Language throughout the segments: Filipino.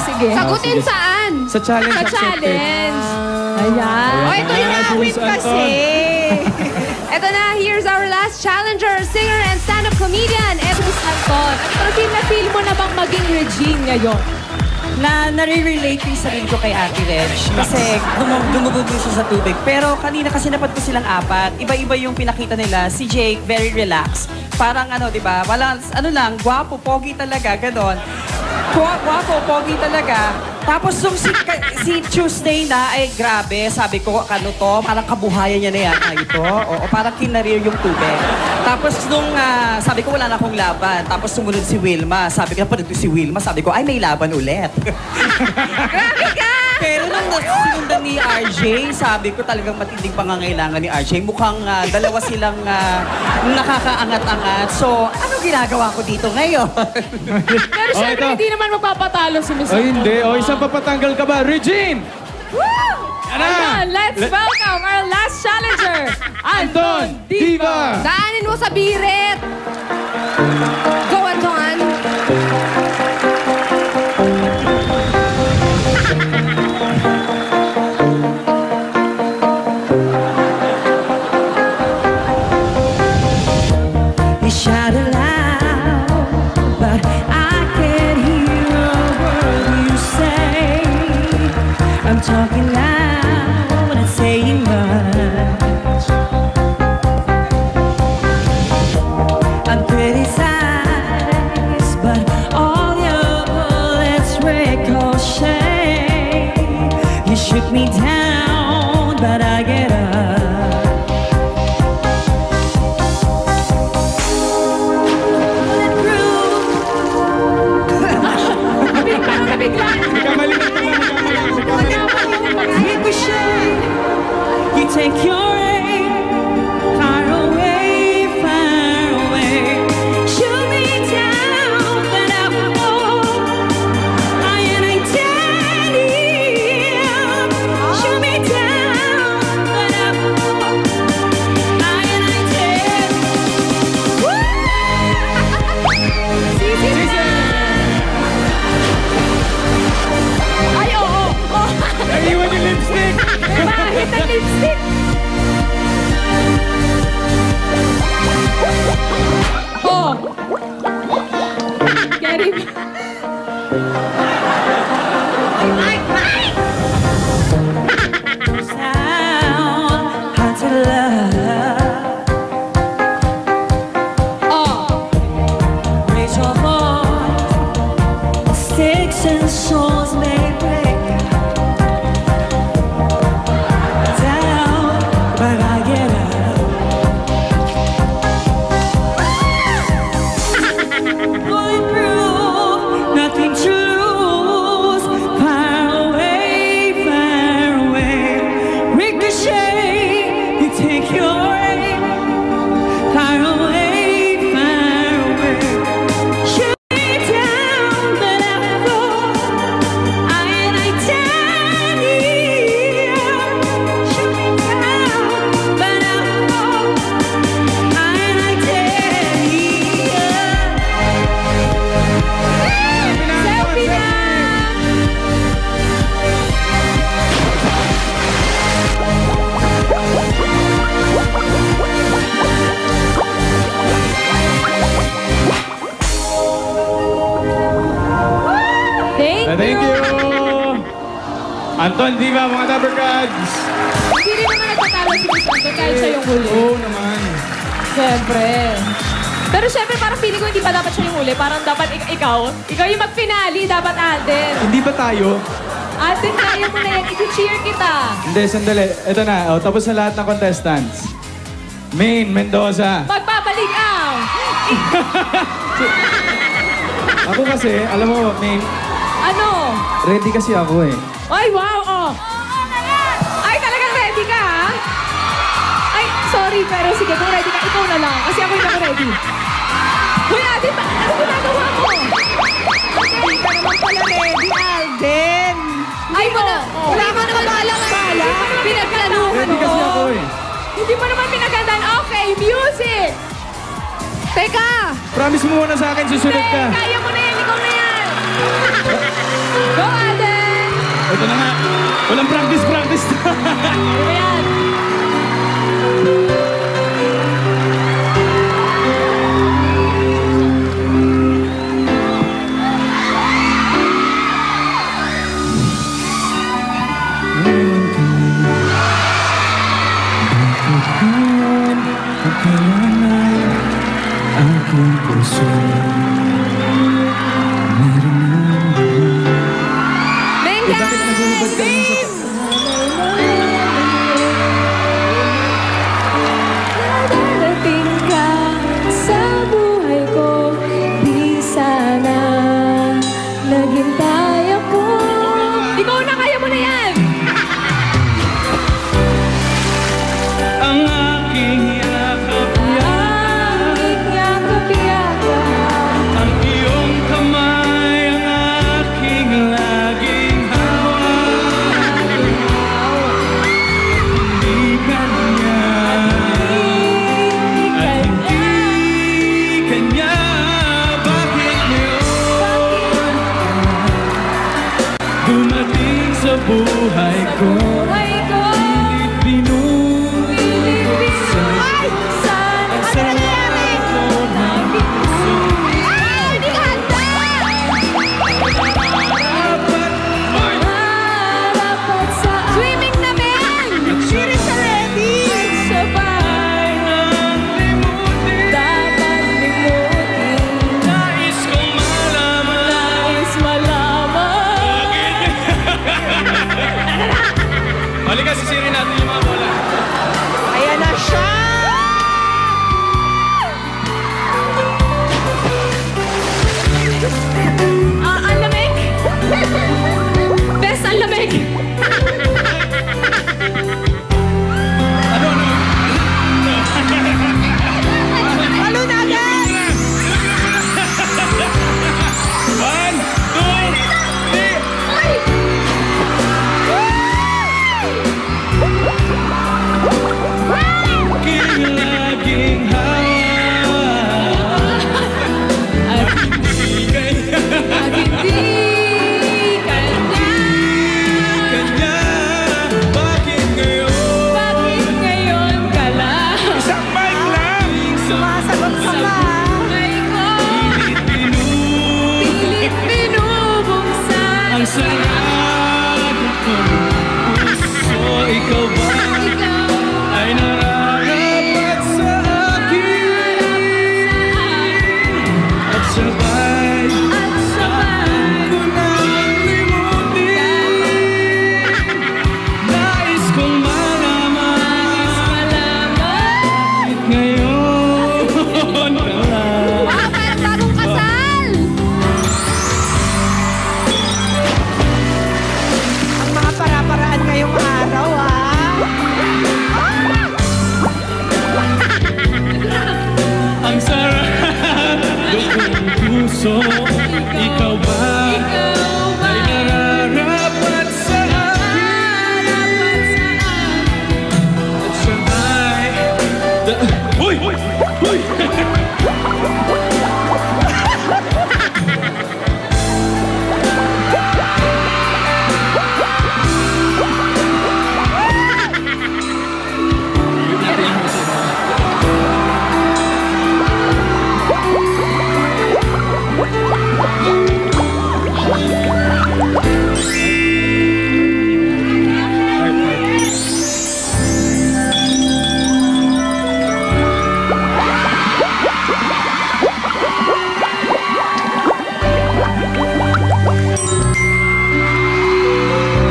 Sige. Sagutin saan? Sa challenge. Sa challenge. Ayan. Oh, ito na. Win kasi. Ito na. Here's our last challenger. Singer and stand-up comedian. Ito si Anton. Pero feel mo na bang maging Regine ngayon? Nare-relate yung sarili ko kay Ate Reg. Kasi dumububog siya sa tubig. Pero kanina kasi napad ko silang apat. Iba-iba yung pinakita nila. Si Jake, very relaxed. Parang ano, di ba? Walang, ano lang, gwapo, pogi talaga, ganon. Gwapo, pogi talaga. Tapos yung si Tuesday na, ay grabe, sabi ko, ano to, parang kabuhayan niya na yata ito. O parang kinarir yung tubig. Tapos nung, sabi ko, wala na akong laban. Tapos sumunod si Wilma. Sabi ko, napanood ko si Wilma. Sabi ko, ay, may laban ulit. Grabe ka! Pero nung sinundan ni RJ, sabi ko talagang matinding pangangailangan ni RJ. Mukhang dalawa silang nakakaangat-angat. So, ano ginagawa ko dito ngayon? Pero syempre, hindi naman magpapatalo si Miss Ay, hindi. O, isang papatanggal ka ba? Regine! Woo! Ano? Ayan, let's welcome our last challenger, Anton Diva! Daanin mo sa birit. Go, Anton. You shout aloud, but I can't hear a word you say. I'm talking loud, but not saying much. I'm criticized, but all your bullets ricochet. You shoot me down, but I get up. You take your aim far away, far away. Shoot me down, but I won't. I am titanium. Shoot me down, but I won't. I am Ay, oo! Naiwan yung lipstick! Bahit ang lipstick! Oh! Gary! sound hard to love. Oh! Raise your voice. Sticks and swords may break down, but I get up. Bulletproof, nothing to lose. Far away, ricochet. You take your aim. Far away, shoot me down, but I fall. I am titanium. Shoot me down, but I fall. I am titanium. Selfie na! Thank you! Anton Diva, mga Dabbercads! Hindi rin naman nagtatalo si Miss Anton kahit siya yung huli. Oo naman. Siyempre. Pero siyempre, parang feeling ko hindi pa dapat siya yung huli. Parang dapat ikaw yung mag-finale, dapat Alden. Hindi ba tayo? Alden, kaya mo na yan. I-cheer kita. Hindi, sandali. Ito na. O, tapos na lahat ng contestants. Main, Mendoza. Magbabalik ang... Ako kasi, alam mo, Main, Ano? ready kasi ako eh. Ay, wow! Oh. Ay, talagang ready ka, ha? Ay, sorry, pero sige, kung ready ka, ikaw na lang. Kasi ako hindi ako ready. Hoy, Ate, ano ginagawa mo? Hindi ka naman pala ready, Alden. Ay, wala. Wala mo naman balang pinagplanuhan Ready kasi mo. ako eh. Hindi mo naman pinagandaan. Okay, music! Teka! Promise mo muna sa akin, susunod Hindi, ka. kaya mo na yan. Ikaw na yan. Ito na nga. Walang practice. Ayan. Aking puso. Meng, guys! Darating ka sa buhay ko, di sana naghintay ako. Ikaw na, kaya mo na yan! Ang aking yakap, Ang yakap-yakap, ang iyong kamay, ang aking laging hawak. Hindi kanya, at hindi kanya. Bakit ngayon dumating sa buhay ko? buhay ko. Ay! Sana ano nangyayari? Ay, di ka handa! Dapat sa Swimming na, Meng! Siri sa ready. Sabay dapat limutin. Nais kong malaman. Nais malaman. Halika, sisirin natin yung mga bola. Ayan na siya! Ang lamig. Best ang lamig. Palo na agad! 1, 2, 3. Aking laging hawak. At Hindi kanya, hindi kanya. kanya. Bakit ngayon? Bakit ngayon ka lang? Isang mic lang. Sumasagot ka pa. Buhay ko. Pilit binubuksan. Ang sarap ng puso, ikaw ba Ikaw ay nararapat sa akin? At sabay at sabay. ko nang limutin. Nais kong malaman Malaman. ngayon ka lang. Wow, parang bagong kasal! Ang mga para-paraan ngayong araw, Ang sarap ng puso, ikaw ba Ikaw ba ay nararapat sa akin? At sabay Uy! Uy!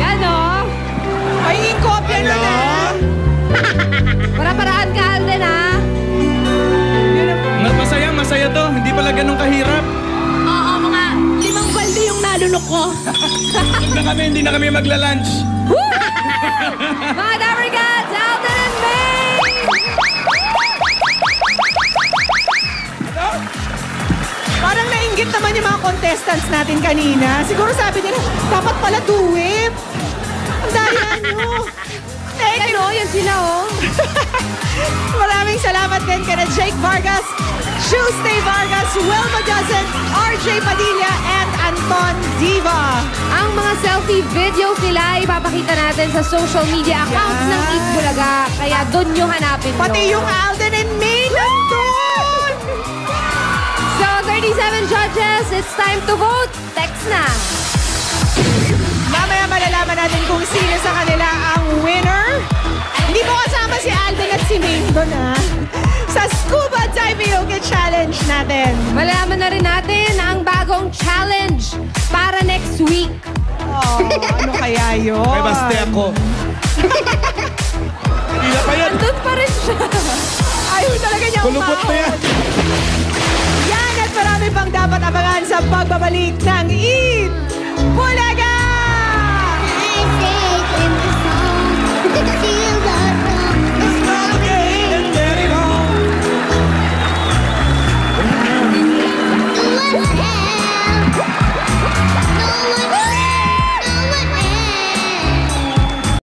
Yan, oh! Ay, kopya na na! Para-paraan ka, Alden, ha? Masaya to. Hindi pala ganun kahirap. Oo, mga 5 balde yung nalunok ko. Hindi na kami magla-lunch. Mga Dapper Cats, Alden and Meng! Parang nainggit naman yung mga contestants natin kanina. Siguro sabi nila, dapat pala duwip. Ang daya nyo. Thank you. Yan, sila, oh. Maraming salamat din kina Jake Vargas, Tuesday Vargas, Wilma Dozen, RJ Padilla, and Anton Diva. Ang mga selfie videos nila, ipapakita natin sa social media accounts ng Eat Bulaga. Kaya doon nyo hanapin nyo. Pati yung Alden and May nandun! So, 37 judges, it's time to vote. Text na. Mamaya malalaman natin kung sino sa kanila ang winner. Hindi mo kasama si Alden at si May doon, ha? Sa Scuba Diving Yoga Challenge natin. Malalaman na rin natin ang bagong challenge para next week. Oh, ano kaya yun? May baste ako. Hindi na pa yan. Andun pa rin siya. Ayaw talaga niya Kulubot na yan. Yan at marami pang dapat abangan sa pagbabalik ng Eat